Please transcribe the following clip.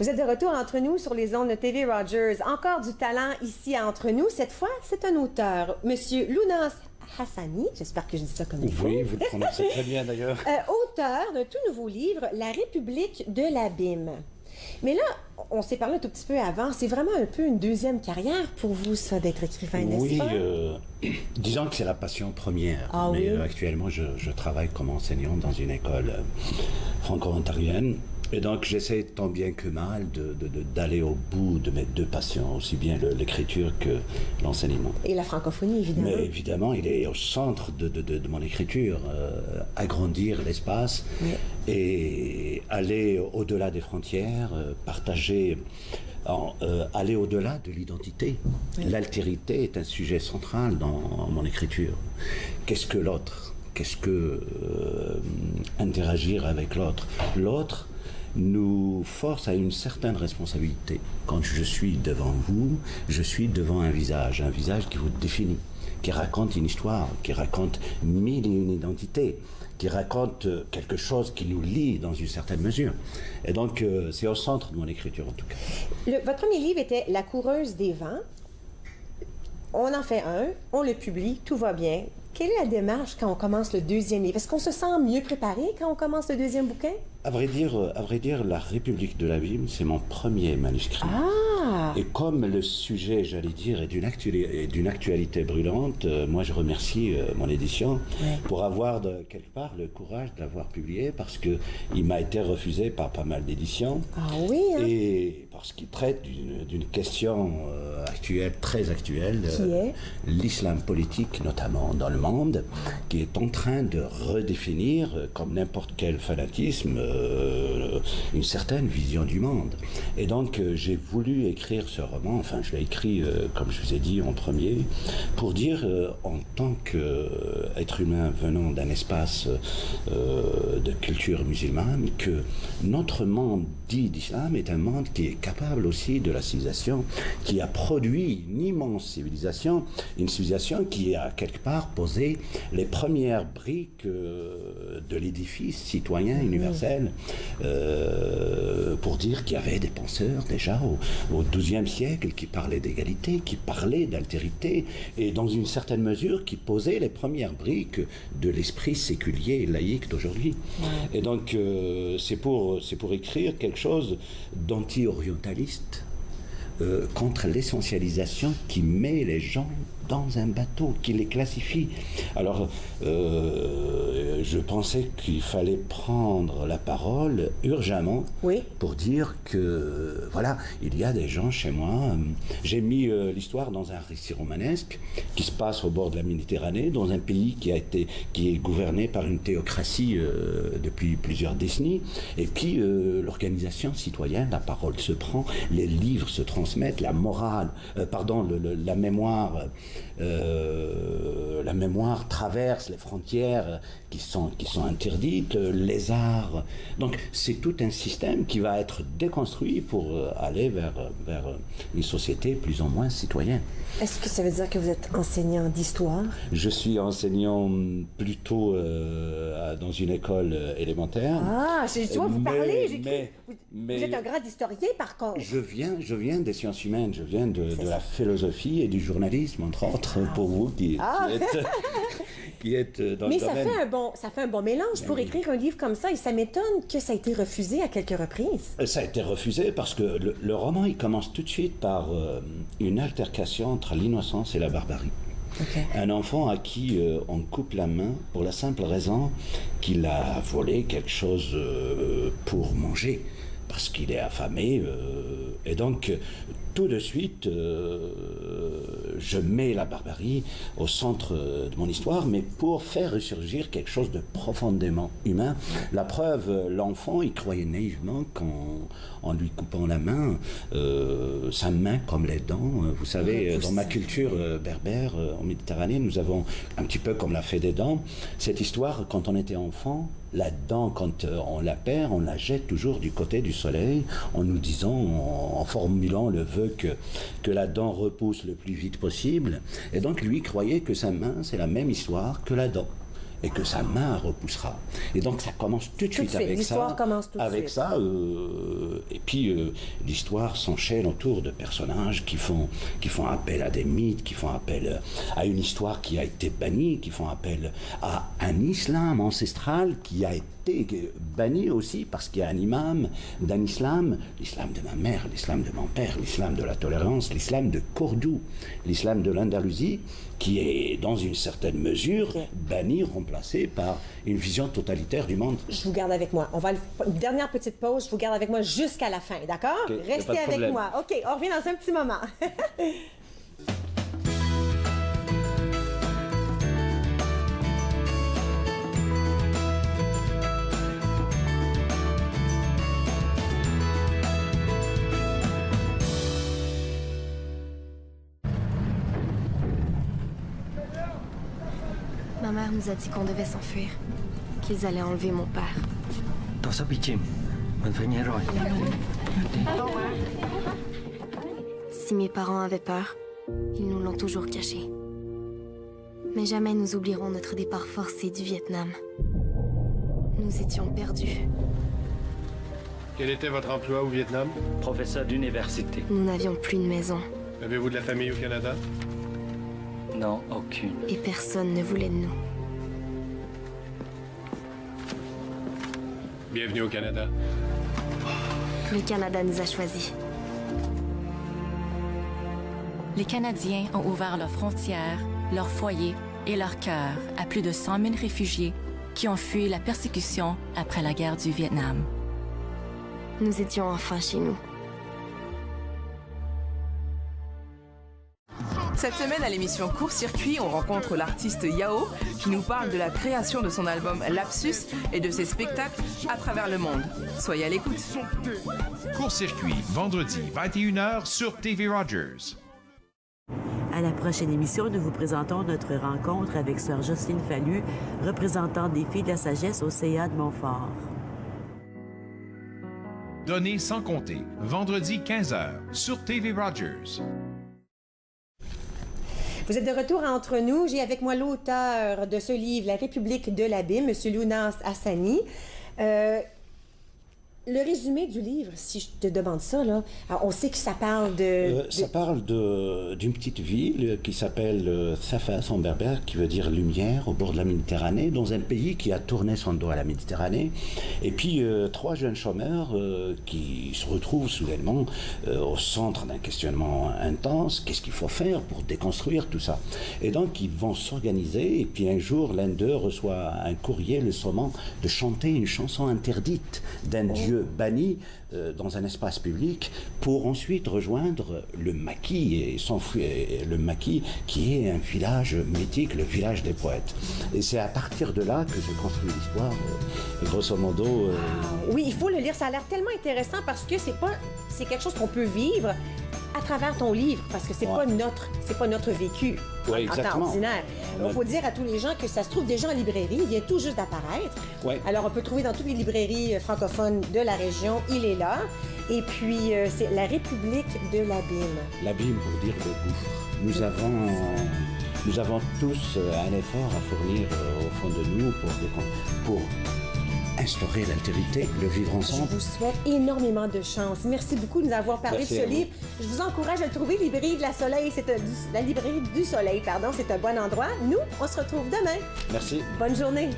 Vous êtes de retour entre nous sur les ondes de TV Rogers. Encore du talent ici à Entre nous. Cette fois, c'est un auteur, Monsieur Lounas Hassani. J'espère que je dis ça comme il faut. Oui, vous le prononcez très bien d'ailleurs. Auteur d'un tout nouveau livre, La République de l'Abîme. Mais là, on s'est parlé un tout petit peu avant. C'est vraiment un peu une deuxième carrière pour vous, ça, d'être écrivain, n'est-ce pas? Oui, disons que c'est la passion première. Ah, mais oui. Actuellement, je travaille comme enseignant dans une école franco-ontarienne. Et donc, j'essaie tant bien que mal d'aller au bout de mes deux passions, aussi bien l'écriture que l'enseignement. Et la francophonie, évidemment. Mais évidemment, il est au centre de mon écriture. Agrandir l'espace et aller au-delà des frontières, partager, aller au-delà de l'identité. Oui. L'altérité est un sujet central dans mon écriture. Qu'est-ce que l'autre? Qu'est-ce que interagir avec l'autre? L'autre nous force à une certaine responsabilité. Quand je suis devant vous, je suis devant un visage qui vous définit, qui raconte une histoire, qui raconte mille et une identités, qui raconte quelque chose qui nous lie dans une certaine mesure. Et donc, c'est au centre de mon écriture, en tout cas. Votre premier livre était La coureuse des vents. On en fait un, on le publie, tout va bien. Quelle est la démarche quand on commence le deuxième livre? Est-ce qu'on se sent mieux préparé quand on commence le deuxième bouquin? À vrai dire, La République de l'Abîme, c'est mon premier manuscrit. Ah! Et comme le sujet, j'allais dire, est d'une actualité brûlante, moi je remercie mon édition pour avoir quelque part le courage de l'avoir publié, parce que il m'a été refusé par pas mal d'éditions. Ah oui, hein? Et parce qu'il traite d'une question actuelle, très actuelle, qui est l'islam politique notamment dans le monde, qui est en train de redéfinir, comme n'importe quel fanatisme, une certaine vision du monde. Et donc j'ai voulu écrire ce roman, enfin je l'ai écrit comme je vous ai dit en premier, pour dire en tant qu'être humain venant d'un espace de culture musulmane, que notre monde dit d'islam est un monde qui est capable aussi de la civilisation, qui a produit une immense civilisation, une civilisation qui a quelque part posé les premières briques de l'édifice citoyen universel, pour dire qu'il y avait des penseurs déjà au XIIe siècle qui parlaient d'égalité, qui parlaient d'altérité, et dans une certaine mesure qui posaient les premières briques de l'esprit séculier et laïque d'aujourd'hui. Et donc c'est pour écrire quelque chose d'anti-orientaliste, contre l'essentialisation qui met les gens dans un bateau, qui les classifie. Alors, je pensais qu'il fallait prendre la parole urgemment pour dire que, voilà, il y a des gens chez moi. J'ai mis l'histoire dans un récit romanesque qui se passe au bord de la Méditerranée, dans un pays qui est gouverné par une théocratie depuis plusieurs décennies. Et puis, l'organisation citoyenne, la parole se prend, les livres se transmettent, la morale, la mémoire. La mémoire traverse les frontières qui sont interdites, les arts. Donc c'est tout un système qui va être déconstruit pour aller vers une société plus ou moins citoyenne. Est-ce que ça veut dire que vous êtes enseignant d'histoire? Je suis enseignant plutôt dans une école élémentaire. Ah, tu vois, vous parlez, vous êtes un grand historien par contre. Je viens des sciences humaines, je viens de la philosophie et du journalisme, entre autres, pour vous qui êtes dans le domaine. Mais ça fait un bon mélange pour écrire un livre comme ça, et ça m'étonne que ça a été refusé à quelques reprises. Ça a été refusé parce que le roman, il commence tout de suite par une altercation entre l'innocence et la barbarie. Un enfant à qui on coupe la main pour la simple raison qu'il a volé quelque chose pour manger, parce qu'il est affamé, et donc tout de suite je mets la barbarie au centre de mon histoire, mais pour faire ressurgir quelque chose de profondément humain. La preuve, l'enfant, il croyait naïvement qu'en lui coupant la main, sa main comme les dents, vous savez, dans ma culture berbère, en Méditerranée, nous avons un petit peu comme la fée des dents, cette histoire, quand on était enfant, la dent, quand on la perd, on la jette toujours du côté du soleil, en nous disant, en formulant le vœu que la dent repousse le plus vite possible. Et donc lui croyait que sa main, c'est la même histoire que la dent, et que sa main repoussera. Et donc ça commence tout de suite avec ça. L'histoire commence tout de suite. Avec ça, Et puis l'histoire s'enchaîne autour de personnages qui font appel à des mythes, qui font appel à une histoire qui a été bannie, qui font appel à un islam ancestral qui a été banni aussi parce qu'il y a un imam d'un islam, l'islam de ma mère, l'islam de mon père, l'islam de la tolérance, l'islam de Cordoue, l'islam de l'Andalousie, qui est dans une certaine mesure banni, remplacé par une vision totalitaire du monde. Je vous garde avec moi. On va une dernière petite pause. Je vous garde avec moi jusqu'à la fin, d'accord? Okay, restez avec moi. OK, on revient dans un petit moment. Ma mère nous a dit qu'on devait s'enfuir, qu'ils allaient enlever mon père. Si mes parents avaient peur, ils nous l'ont toujours caché. Mais jamais nous oublierons notre départ forcé du Vietnam. Nous étions perdus. Quel était votre emploi au Vietnam? Professeur d'université. Nous n'avions plus de maison. Avez-vous de la famille au Canada? Non, aucune. Et personne ne voulait de nous. Bienvenue au Canada. Le Canada nous a choisis. Les Canadiens ont ouvert leurs frontières, leurs foyers et leurs cœurs à plus de 100 000 réfugiés qui ont fui la persécution après la guerre du Vietnam. Nous étions enfin chez nous. Cette semaine, à l'émission Court Circuit, on rencontre l'artiste Yao qui nous parle de la création de son album Lapsus et de ses spectacles à travers le monde. Soyez à l'écoute. Court Circuit, vendredi, 21h sur TV Rogers. À la prochaine émission, nous vous présentons notre rencontre avec Sœur Jocelyne Fallu, représentante des Filles de la Sagesse au CA de Montfort. Données sans compter, vendredi 15h sur TV Rogers. Vous êtes de retour entre nous. J'ai avec moi l'auteur de ce livre, La République de l'Abîme, M. Lounas Hassani. Le résumé du livre, si je te demande ça, là, on sait que ça parle de... Ça parle d'une petite ville qui s'appelle Safas en berbère, qui veut dire lumière, au bord de la Méditerranée, dans un pays qui a tourné son dos à la Méditerranée. Et puis, 3 jeunes chômeurs qui se retrouvent soudainement au centre d'un questionnement intense. Qu'est-ce qu'il faut faire pour déconstruire tout ça? Et donc, ils vont s'organiser. Et puis, un jour, l'un d'eux reçoit un courrier le sommant de chanter une chanson interdite d'un dieu banni dans un espace public pour ensuite rejoindre le maquis et s'enfuir. Le maquis qui est un village mythique, le village des poètes. Et c'est à partir de là que se construit l'histoire. Grosso modo... Oui, il faut le lire. Ça a l'air tellement intéressant parce que c'est quelque chose qu'on peut vivre à travers ton livre, parce que c'est pas notre vécu en temps ordinaire. Il faut dire à tous les gens que ça se trouve déjà en librairie, il vient tout juste d'apparaître. Alors on peut trouver dans toutes les librairies francophones de la région, il est là. Et puis c'est La République de l'Abîme. L'Abîme pour dire le gouffre. Nous avons tous un effort à fournir au fond de nous pour instaurer l'altérité, le vivre ensemble. Je vous souhaite énormément de chance. Merci beaucoup de nous avoir parlé de ce livre. Je vous encourage à le trouver, Librairie de la Soleil. La Librairie du Soleil, pardon, c'est un bon endroit. Nous, on se retrouve demain. Merci. Bonne journée.